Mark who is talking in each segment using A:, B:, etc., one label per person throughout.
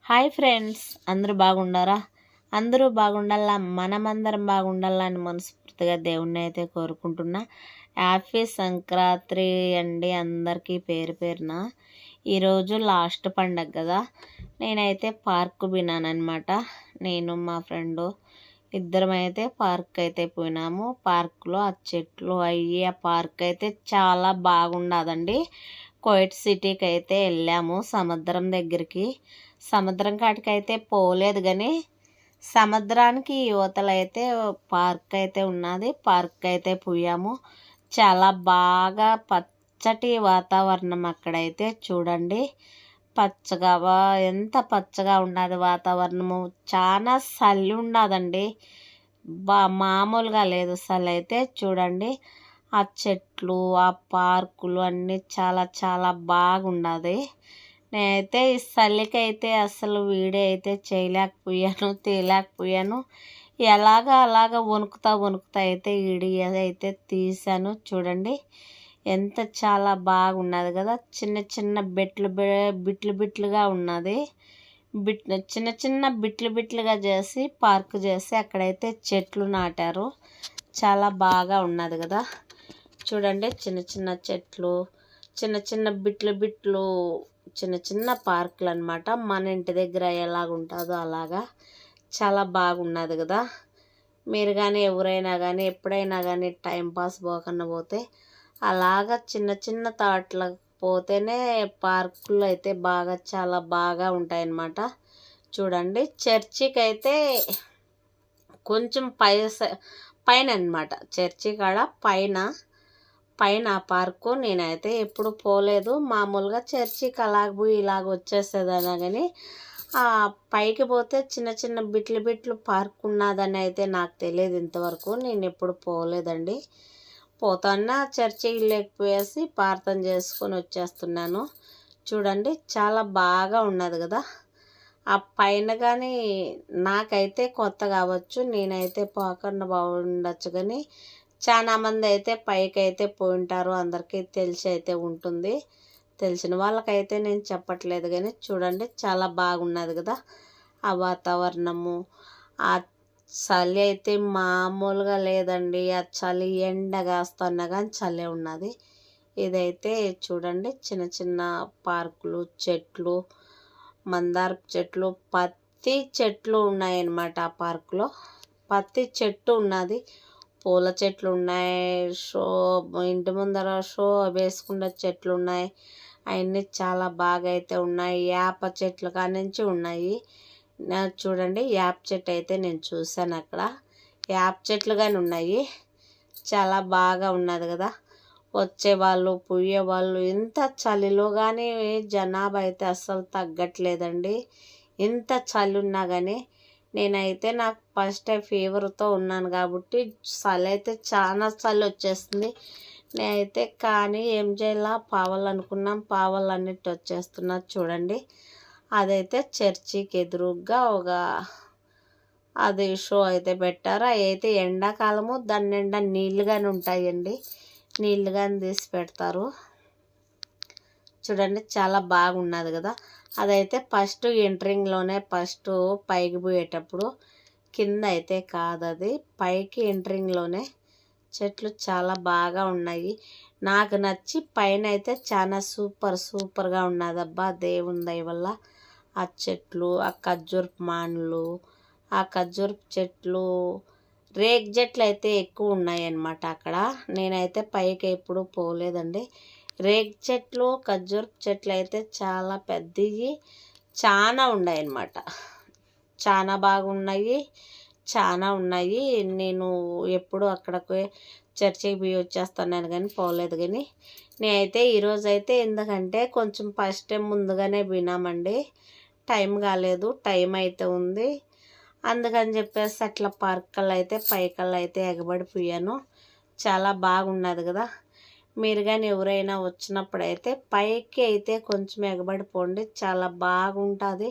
A: Hi friends, అందరూ బాగుండారా? అందరూ బాగుండాలా, మనమందరం బాగుండాలా అని మనస్ఫూర్తిగా దేవుణ్ణి అయితే కోరుకుంటున్నా. హ్యాపీ సంక్రాంతి అండి అందరికీ పేరు పేరున. ఈరోజు లాస్ట్ పండగ కదా, నేనైతే పార్క్ పోయినానమాట. నేను మా ఫ్రెండు ఇద్దరం అయితే పార్క్ అయితే పోయినాము. పార్క్లో ఆ చెట్లు అయ్యి ఆ పార్క్ అయితే చాలా బాగుండదండి. కోయిట్ సిటీకి అయితే వెళ్ళాము, సముద్రం దగ్గరికి. సముద్రం కాటికి అయితే పోలేదు, కానీ సముద్రానికి యువతల అయితే పార్క్ అయితే ఉన్నది. పార్క్ అయితే పోయాము. చాలా బాగా పచ్చటి వాతావరణం అక్కడైతే చూడండి. పచ్చగా ఎంత పచ్చగా ఉన్నది వాతావరణము. చాలా చలి ఉన్నదండి, మామూలుగా లేదు చలి అయితే. చూడండి ఆ చెట్లు ఆ పార్కులు అన్నీ చాలా చాలా బాగున్నది. నేనైతే ఈ చలికి అయితే అసలు వీడియో అయితే చేయలేకపోయాను, తీయలేకపోయాను. అలాగ వణుకుతా అయితే వీడియో అయితే తీసాను. చూడండి ఎంత చాలా బాగున్నది కదా. చిన్న చిన్న బిట్లుగా ఉన్నది. చిన్న చిన్న బిట్లుగా చేసి పార్క్ చేసి అక్కడైతే చెట్లు నాటారు. చాలా బాగా ఉన్నది కదా. చూడండి చిన్న చిన్న చెట్లు, చిన్న చిన్న బిట్లు చిన్న చిన్న పార్కులు అనమాట. మన ఇంటి దగ్గర ఎలాగుంటుందో అలాగా చాలా బాగున్నది కదా. మీరు కానీ ఎవరైనా కానీ ఎప్పుడైనా కానీ టైంపాస్ పోకుండా పోతే అలాగా చిన్న చిన్న తాట్లకు పోతేనే పార్కులు అయితే బాగా చాలా బాగా ఉంటాయన్నమాట. చూడండి చర్చికి అయితే కొంచెం పైన అనమాట. చర్చి కాడ పైన ఆ పార్కు నేనైతే ఎప్పుడు పోలేదు. మామూలుగా చర్చికి అలాగ పోయి ఇలాగ వచ్చేసేదన్నా, కానీ ఆ పైకి పోతే చిన్న చిన్న బిట్లు పార్క్ ఉన్నదని అయితే నాకు తెలియదు ఇంతవరకు. నేను ఎప్పుడు పోలేదండి. పోతాన్నా చర్చికి లేకపోయేసి ప్రార్థన చేసుకొని వచ్చేస్తున్నాను. చూడండి చాలా బాగా ఉన్నది కదా. ఆ పైన కానీ నాకైతే కొత్త కావచ్చు, నేనైతే పోకుండా బాగుండొచ్చు, కానీ చాలా మంది అయితే పైకి అయితే పోయింటారు. అందరికీ తెలిసి అయితే ఉంటుంది. తెలిసిన వాళ్ళకైతే నేను చెప్పట్లేదు, కానీ చూడండి చాలా బాగున్నది కదా ఆ వాతావరణము. ఆ చలి అయితే మామూలుగా లేదండి. ఆ చలి ఎండ కాస్తున్నా కానీ చలి ఉన్నది. ఇదైతే చూడండి చిన్న చిన్న పార్కులు, చెట్లు, మందార చెట్లు, పత్తి చెట్లు ఉన్నాయన్నమాట. ఆ పార్కులో పత్తి చెట్టు ఉన్నది, పూల చెట్లు ఉన్నాయి, ఇంటి ముందర వేసుకున్న చెట్లు ఉన్నాయి. అవన్నీ చాలా బాగా అయితే ఉన్నాయి. వేప చెట్లు కానించి ఉన్నాయి. చూడండి వేప చెట్టు అయితే నేను చూశాను అక్కడ. వేప చెట్లు కానీ ఉన్నాయి. చాలా బాగా ఉన్నది కదా. వచ్చేవాళ్ళు పోయేవాళ్ళు. ఇంత చలిలో కానీ జనాభా అయితే అస్సలు తగ్గట్లేదండి. ఇంత చలి ఉన్నా కానీ నేనైతే నాకు ఫస్ట్ ఫీవర్తో ఉన్నాను కాబట్టి చలి అయితే చాలా చలి వచ్చేస్తుంది. నేనైతే కానీ ఏం చేయాలా, పావాలనుకున్నాం, పావాలన్నిటి వచ్చేస్తున్నా. చూడండి అదైతే చర్చికి ఎదురుగా అది షో అయితే పెట్టారు. అవి అయితే ఎండాకాలము దాని నిండా నీళ్ళుగానే ఉంటాయండి. నీళ్ళుగానే తీసి పెడతారు. చూడండి చాలా బాగున్నది కదా. అదైతే ఫస్ట్ ఎంట్రింగ్లోనే ఫస్ట్ పైకి పోయేటప్పుడు, కింద అయితే కాదు, అది పైకి ఎంట్రింగ్లోనే. చెట్లు చాలా బాగా ఉన్నాయి. నాకు నచ్చి పైన అయితే చాలా సూపర్గా ఉన్నదబ్బా దేవుని దయ వల్ల. ఆ చెట్లు, ఆ ఖర్జూరపు మానులు, ఆ ఖర్జూరపు చెట్లు, రేగు చెట్లు అయితే ఎక్కువ ఉన్నాయన్నమాట అక్కడ. నేనైతే పైకి ఎప్పుడు పోలేదండి. రేగు చెట్లు, ఖర్జూరపు చెట్లు అయితే చాలా పెద్దవి చాలా ఉన్నాయి అన్నమాట. చాలా బాగున్నాయి, చాలా ఉన్నాయి. నేను ఎప్పుడు అక్కడికి చర్చికి పోయి వచ్చేస్తున్నాను కానీ పోలేదు. కానీ నేనైతే ఈరోజైతే ఎందుకంటే కొంచెం ఫస్ట్ టైం ముందుగానే వినామండి, టైం కాలేదు, టైం అయితే ఉంది. అందుకని చెప్పేసి అట్లా పార్కల్లో అయితే పైకల్లో అయితే ఎగబడిపోయాను. చాలా బాగున్నది కదా. మీరు కానీ ఎవరైనా వచ్చినప్పుడైతే పైకి అయితే కొంచెం ఎగబడిపోండి, చాలా బాగుంటుంది.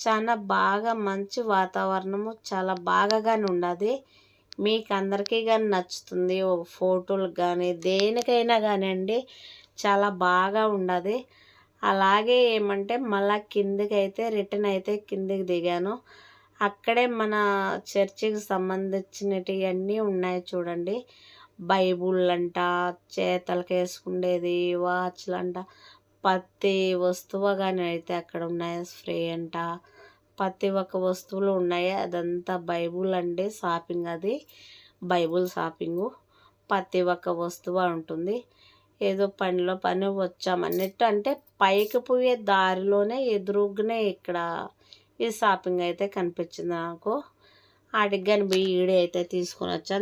A: చాలా బాగా మంచి వాతావరణము, చాలా బాగానే ఉన్నది. మీకు అందరికీ కానీ నచ్చుతుంది. ఒక ఫోటోలకు కానీ దేనికైనా కానివ్వండి చాలా బాగా ఉన్నది. అలాగే ఏమంటే మళ్ళీ కిందికి అయితే రిటర్న్ అయితే కిందికి దిగాను. అక్కడే మన చర్చికి సంబంధించినవి అన్నీ ఉన్నాయి చూడండి. బైబుల్ అంట, చేతలకు వేసుకునేది, వాచ్లు అంట, ప్రతి వస్తువు కానీ అయితే అక్కడ ఉన్నాయి. స్ప్రే అంట, ప్రతి ఒక్క వస్తువులు ఉన్నాయి. అదంతా బైబుల్ అండి షాపింగ్, అది బైబుల్ షాపింగు. ప్రతి ఒక్క వస్తువు ఉంటుంది. ఏదో పనిలో పని వచ్చామన్నట్టు, అంటే పైకి పోయే దారిలోనే ఎదురుగానే ఇక్కడ ఈ షాపింగ్ అయితే కనిపించింది నాకు. ఆడికి కానీ ఈడే అయితే తీసుకొని వచ్చాను.